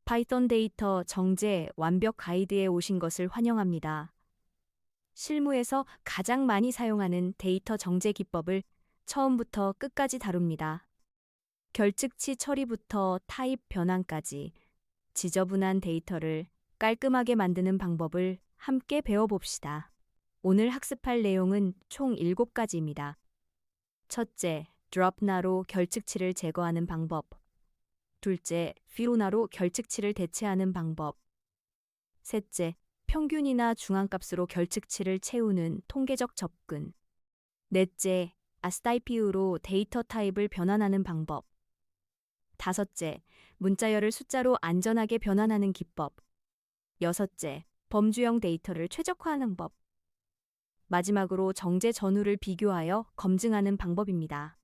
파이썬 데이터 정제 완벽 가이드에 오신 것을 환영합니다. 실무에서 가장 많이 사용하는 데이터 정제 기법을 처음부터 끝까지 다룹니다. 결측치 처리부터 타입 변환까지 지저분한 데이터를 깔끔하게 만드는 방법을 함께 배워봅시다. 오늘 학습할 내용은 총 7가지입니다. 첫째, 드롭나로 결측치를 제거하는 방법. 둘째, 피로나로 결측치를 대체하는 방법. 셋째, 평균이나 중앙값으로 결측치를 채우는 통계적 접근. 넷째, 아스타이피우로 데이터 타입을 변환하는 방법. 다섯째, 문자열을 숫자로 안전하게 변환하는 기법. 여섯째, 범주형 데이터를 최적화하는 법. 마지막으로 정제 전후를 비교하여 검증하는 방법입니다.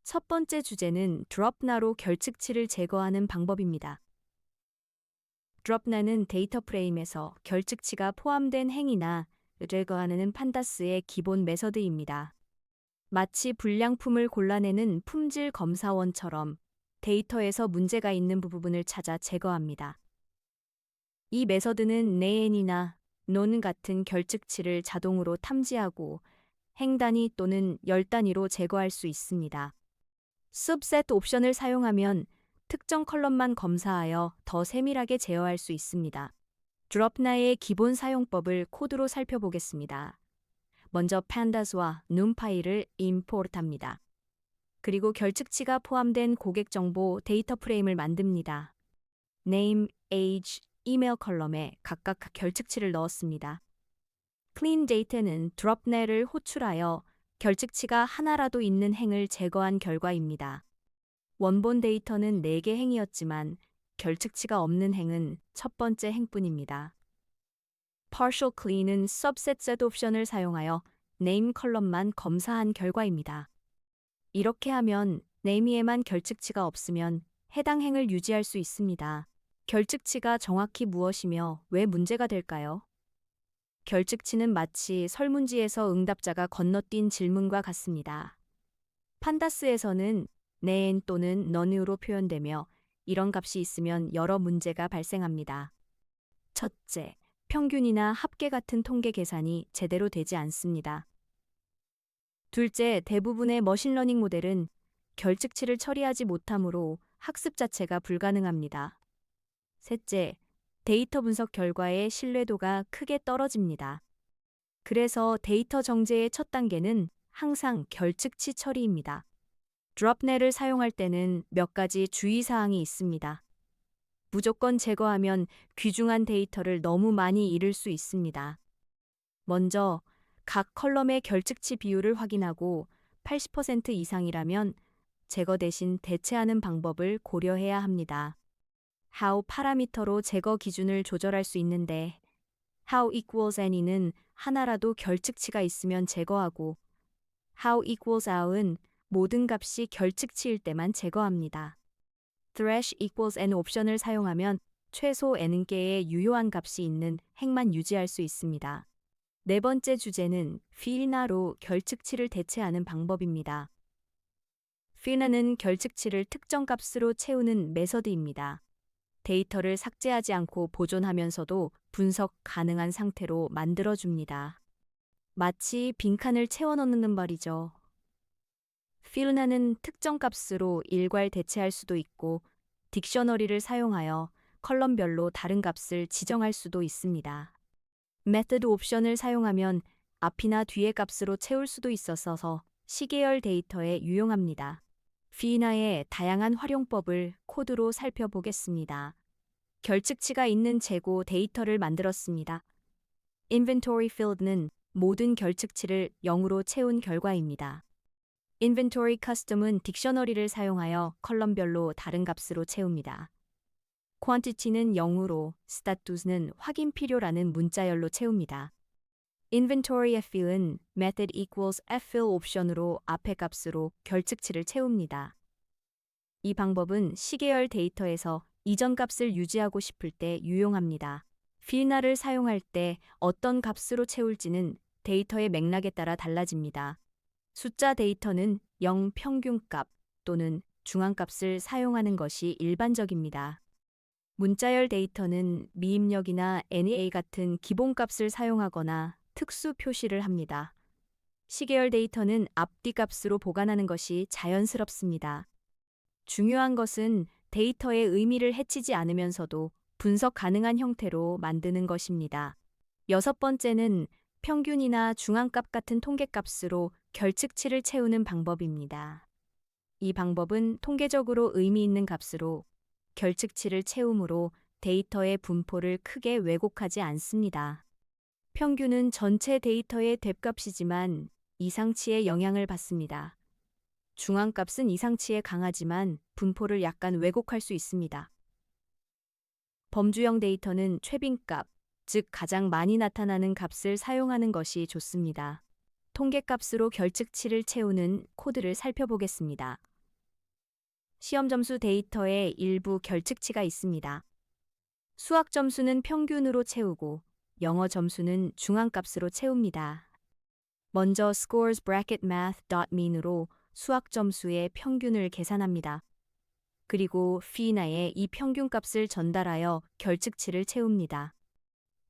첫 번째 주제는 드롭나로 결측치를 제거하는 방법입니다. 드롭나는 데이터 프레임에서 결측치가 포함된 행위나 제거하는 판다스의 기본 메서드입니다. 마치 불량품을 골라내는 품질 검사원처럼 데이터에서 문제가 있는 부분을 찾아 제거합니다. 이 메서드는 네엔이나 논 같은 결측치를 자동으로 탐지하고 행단위 또는 열단위로 제거할 수 있습니다. subset 옵션을 사용하면 특정 컬럼만 검사하여 더 세밀하게 제어할 수 있습니다. 드롭나의 기본 사용법을 코드로 살펴보겠습니다. 먼저 pandas와 numpy를 임포트합니다. 그리고 결측치가 포함된 고객 정보 데이터 프레임을 만듭니다. name, age, 이메일 컬럼에 각각 결측치를 넣었습니다. clean data는 드롭나를 호출하여 결측치가 하나라도 있는 행을 제거한 결과입니다. 원본 데이터는 4개 행이었지만 결측치가 없는 행은 첫 번째 행뿐입니다. partial clean은 subset set 옵션을 사용하여 name 컬럼만 검사한 결과입니다. 이렇게 하면 name에만 결측치가 없으면 해당 행을 유지할 수 있습니다. 결측치가 정확히 무엇이며 왜 문제가 될까요? 결측치는 마치 설문지에서 응답자가 건너뛴 질문과 같습니다. 판다스에서는 네엔 또는 none으로 표현되며 이런 값이 있으면 여러 문제가 발생합니다. 첫째, 평균이나 합계 같은 통계 계산이 제대로 되지 않습니다. 둘째, 대부분의 머신러닝 모델은 결측치를 처리하지 못하므로 학습 자체가 불가능합니다. 셋째, 데이터 분석 결과의 신뢰도가 크게 떨어집니다. 그래서 데이터 정제의 첫 단계는 항상 결측치 처리입니다. 드롭나를 사용할 때는 몇 가지 주의사항이 있습니다. 무조건 제거하면 귀중한 데이터를 너무 많이 잃을 수 있습니다. 먼저 각 컬럼의 결측치 비율을 확인하고 80% 이상이라면 제거 대신 대체하는 방법을 고려해야 합니다. how 파라미터로 제거 기준을 조절할 수 있는데 how equals any는 하나라도 결측치가 있으면 제거하고 how equals out은 모든 값이 결측치일 때만 제거합니다. thresh equals n 옵션을 사용하면 최소 n개의 유효한 값이 있는 행만 유지할 수 있습니다. 네 번째 주제는 fill나로 결측치를 대체하는 방법입니다. fill나는 결측치를 특정 값으로 채우는 메서드입니다. 데이터를 삭제하지 않고 보존하면서도 분석 가능한 상태로 만들어줍니다. 마치 빈칸을 채워넣는 말이죠. fill나는 특정 값으로 일괄 대체할 수도 있고 딕셔너리를 사용하여 컬럼별로 다른 값을 지정할 수도 있습니다. method 옵션을 사용하면 앞이나 뒤의 값으로 채울 수도 있어서 시계열 데이터에 유용합니다. fill나의 다양한 활용법을 코드로 살펴보겠습니다. 결측치가 있는 재고 데이터를 만들었습니다. inventory filled는 모든 결측치를 0으로 채운 결과입니다. inventory custom은 딕셔너리를 사용하여 컬럼별로 다른 값으로 채웁니다. quantity는 0으로, status는 확인 필요라는 문자열로 채웁니다. inventory fill은 method equals ffill 옵션으로 앞의 값으로 결측치를 채웁니다. 이 방법은 시계열 데이터에서 이전 값을 유지하고 싶을 때 유용합니다. fill나를 사용할 때 어떤 값으로 채울지는 데이터의 맥락에 따라 달라집니다. 숫자 데이터는 0 평균값 또는 중앙값을 사용하는 것이 일반적입니다. 문자열 데이터는 미입력이나 NEA 같은 기본값을 사용하거나 특수 표시를 합니다. 시계열 데이터는 앞뒤 값으로 보관하는 것이 자연스럽습니다. 중요한 것은 데이터의 의미를 해치지 않으면서도 분석 가능한 형태로 만드는 것입니다. 여섯 번째는 평균이나 중앙값 같은 통계값으로 결측치를 채우는 방법입니다. 이 방법은 통계적으로 의미 있는 값으로 결측치를 채우므로 데이터의 분포를 크게 왜곡하지 않습니다. 평균은 전체 데이터의 뎁값이지만 이상치의 영향을 받습니다. 중앙값은 이상치에 강하지만 분포를 약간 왜곡할 수 있습니다. 범주형 데이터는 최빈값, 즉 가장 많이 나타나는 값을 사용하는 것이 좋습니다. 통계값으로 결측치를 채우는 코드를 살펴보겠습니다. 시험 점수 데이터에 일부 결측치가 있습니다. 수학 점수는 평균으로 채우고 영어 점수는 중앙값으로 채웁니다. 먼저 scoresbracketmath.mean으로 수학 점수의 평균을 계산합니다. 그리고 p나에 이 평균값을 전달하여 결측치를 채웁니다.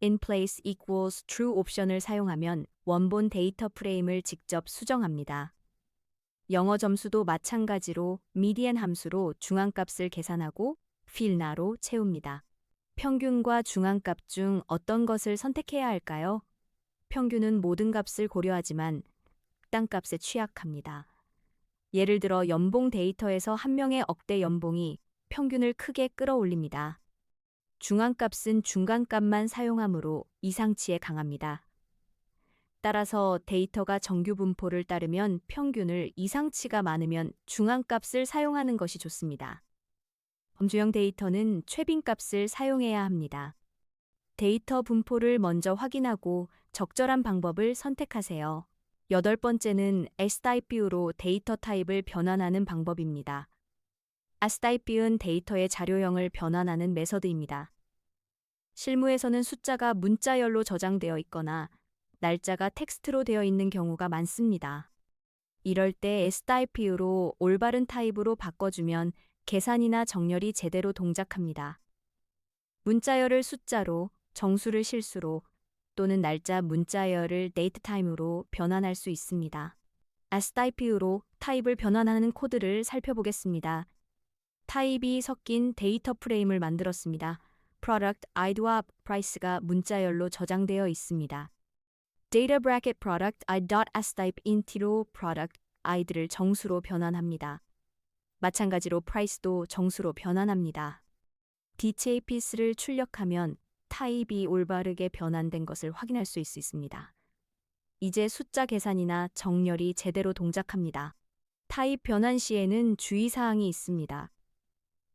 inplace equals true 옵션을 사용하면 원본 데이터 프레임을 직접 수정합니다. 영어 점수도 마찬가지로 median 함수로 중앙값을 계산하고 fill나로 채웁니다. 평균과 중앙값 중 어떤 것을 선택해야 할까요? 평균은 모든 값을 고려하지만 극단값에 취약합니다. 예를 들어 연봉 데이터에서 한 명의 억대 연봉이 평균을 크게 끌어올립니다. 중앙값은 중간값만 사용하므로 이상치에 강합니다. 따라서 데이터가 정규 분포를 따르면 평균을 이상치가 많으면 중앙값을 사용하는 것이 좋습니다. 범주형 데이터는 최빈값을 사용해야 합니다. 데이터 분포를 먼저 확인하고 적절한 방법을 선택하세요. 여덟 번째는 S타입뷰로 데이터 타입을 변환하는 방법입니다. S타입뷰는 데이터의 자료형을 변환하는 메서드입니다. 실무에서는 숫자가 문자열로 저장되어 있거나 날짜가 텍스트로 되어 있는 경우가 많습니다. 이럴 때 S타입뷰로 올바른 타입으로 바꿔주면 계산이나 정렬이 제대로 동작합니다. 문자열을 숫자로, 정수를 실수로 또는 날짜 문자열을 dateTime으로 변환할 수 있습니다. S타입뷰로 타입을 변환하는 코드를 살펴보겠습니다. 타입이 섞인 데이터 프레임을 만들었습니다. Product id와 Price가 문자열로 저장되어 있습니다. Data bracket product i.stype int로 product id를 정수로 변환합니다. 마찬가지로 price도 정수로 변환합니다. dta piece를 출력하면 타입이 올바르게 변환된 것을 확인할 수 있습니다. 이제 숫자 계산이나 정렬이 제대로 동작합니다. 타입 변환 시에는 주의사항이 있습니다.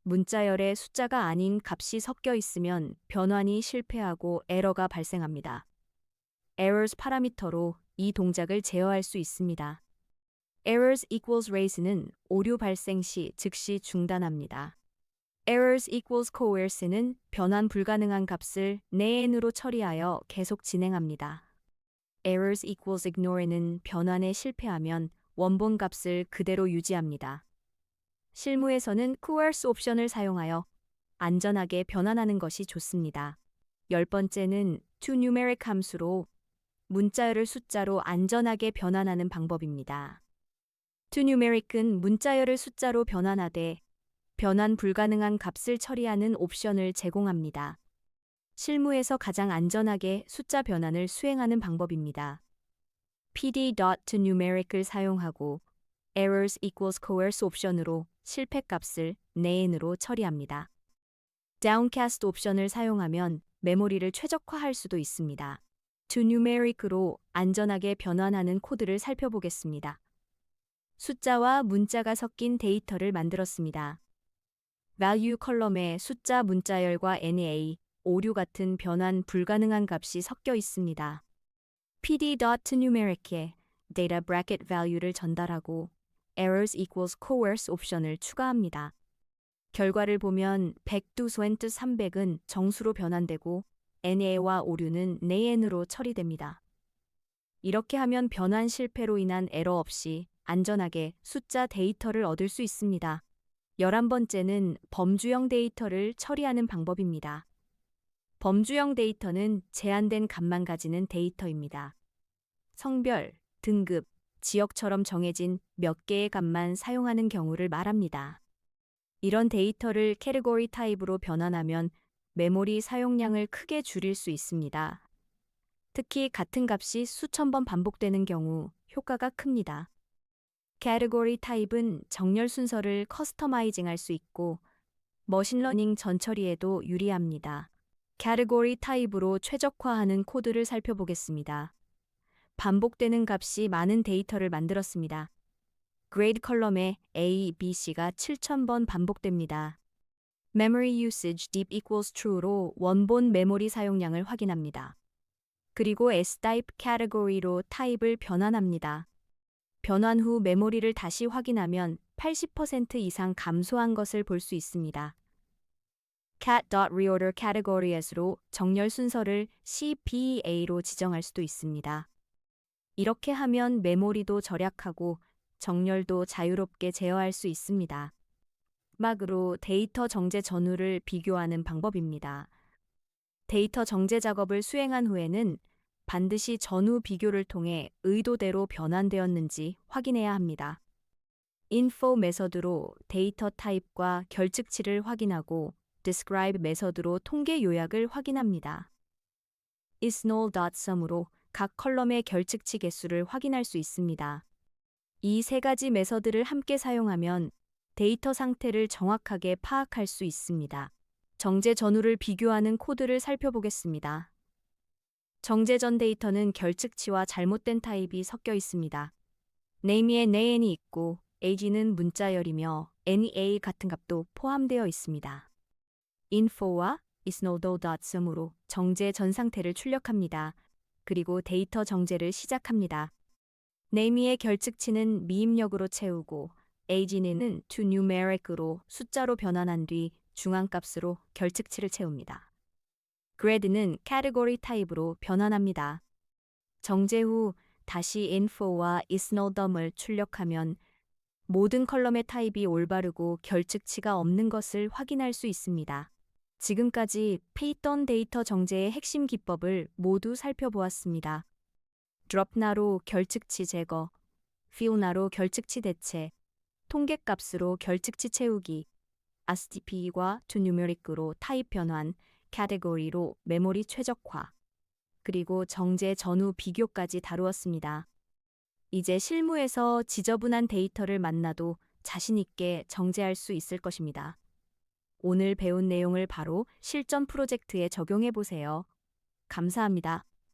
문자열에 숫자가 아닌 값이 섞여 있으면 변환이 실패하고 에러가 발생합니다. errors 파라미터로 이 동작을 제어할 수 있습니다. errors equals raise는 오류 발생 시 즉시 중단합니다. errors equals coerce는 변환 불가능한 값을 ne인으로 처리하여 계속 진행합니다. errors equals ignore는 변환에 실패하면 원본 값을 그대로 유지합니다. 실무에서는 coerce 옵션을 사용하여 안전하게 변환하는 것이 좋습니다. 열 번째는 toNumeric 함수로 문자열을 숫자로 안전하게 변환하는 방법입니다. toNumeric은 문자열을 숫자로 변환하되 변환 불가능한 값을 처리하는 옵션을 제공합니다. 실무에서 가장 안전하게 숫자 변환을 수행하는 방법입니다. pd.toNumeric을 사용하고 errors equals coerce 옵션으로 실패값을 ne인으로 처리합니다. downcast 옵션을 사용하면 메모리를 최적화할 수도 있습니다. toNumeric으로 안전하게 변환하는 코드를 살펴보겠습니다. 숫자와 문자가 섞인 데이터를 만들었습니다. value 컬럼에 숫자 문자열과 NEA, 오류 같은 변환 불가능한 값이 섞여 있습니다. pd.toNumeric에 data bracket value를 전달하고 errors equals coerce 옵션을 추가합니다. 결과를 보면 100-20 300은 정수로 변환되고 NEA와 오류는 ne인으로 처리됩니다. 이렇게 하면 변환 실패로 인한 에러 없이 안전하게 숫자 데이터를 얻을 수 있습니다. 11번째는 범주형 데이터를 처리하는 방법입니다. 범주형 데이터는 제한된 값만 가지는 데이터입니다. 성별, 등급, 지역처럼 정해진 몇 개의 값만 사용하는 경우를 말합니다. 이런 데이터를 캐테고리 타입으로 변환하면 메모리 사용량을 크게 줄일 수 있습니다. 특히 같은 값이 수천 번 반복되는 경우 효과가 큽니다. 캐테고리 타입은 정렬 순서를 커스터마이징할 수 있고 머신러닝 전처리에도 유리합니다. 캐테고리 타입으로 최적화하는 코드를 살펴보겠습니다. 반복되는 값이 많은 데이터를 만들었습니다. grade 컬럼에 A, B, C가 7000번 반복됩니다. memory usage deep equals true로 원본 메모리 사용량을 확인합니다. 그리고 S-type category로 타입을 변환합니다. 변환 후 메모리를 다시 확인하면 80% 이상 감소한 것을 볼 수 있습니다. cat.reorder categories로 정렬 순서를 C, B, A로 지정할 수도 있습니다. 이렇게 하면 메모리도 절약하고 정렬도 자유롭게 제어할 수 있습니다. 마지막으로 데이터 정제 전후를 비교하는 방법입니다. 데이터 정제 작업을 수행한 후에는 반드시 전후 비교를 통해 의도대로 변환되었는지 확인해야 합니다. info 메서드로 데이터 타입과 결측치를 확인하고 describe 메서드로 통계 요약을 확인합니다. isNull.sum으로 각 컬럼의 결측치 개수를 확인할 수 있습니다. 이 세 가지 메서드를 함께 사용하면 데이터 상태를 정확하게 파악할 수 있습니다. 정제 전후를 비교하는 코드를 살펴보겠습니다. 정제 전 데이터는 결측치와 잘못된 타입이 섞여 있습니다. name에 name이 있고 age는 문자열이며 NEA 같은 값도 포함되어 있습니다. info와 isNull.sum으로 정제 전 상태를 출력합니다. 그리고 데이터 정제를 시작합니다. name의 결측치는 미입력으로 채우고 age는 to numeric으로 숫자로 변환한 뒤 중앙값으로 결측치를 채웁니다. grade는 category 타입으로 변환합니다. 정제 후 다시 info와 isNull.sum을 출력하면 모든 컬럼의 타입이 올바르고 결측치가 없는 것을 확인할 수 있습니다. 지금까지 python 데이터 정제의 핵심 기법을 모두 살펴보았습니다. drop나로 결측치 제거, fill나로 결측치 대체, 통계값으로 결측치 채우기, ASCII과 to numeric으로 타입 변환, category로 메모리 최적화, 그리고 정제 전후 비교까지 다루었습니다. 이제 실무에서 지저분한 데이터를 만나도 자신 있게 정제할 수 있을 것입니다. 오늘 배운 내용을 바로 실전 프로젝트에 적용해 보세요. 감사합니다.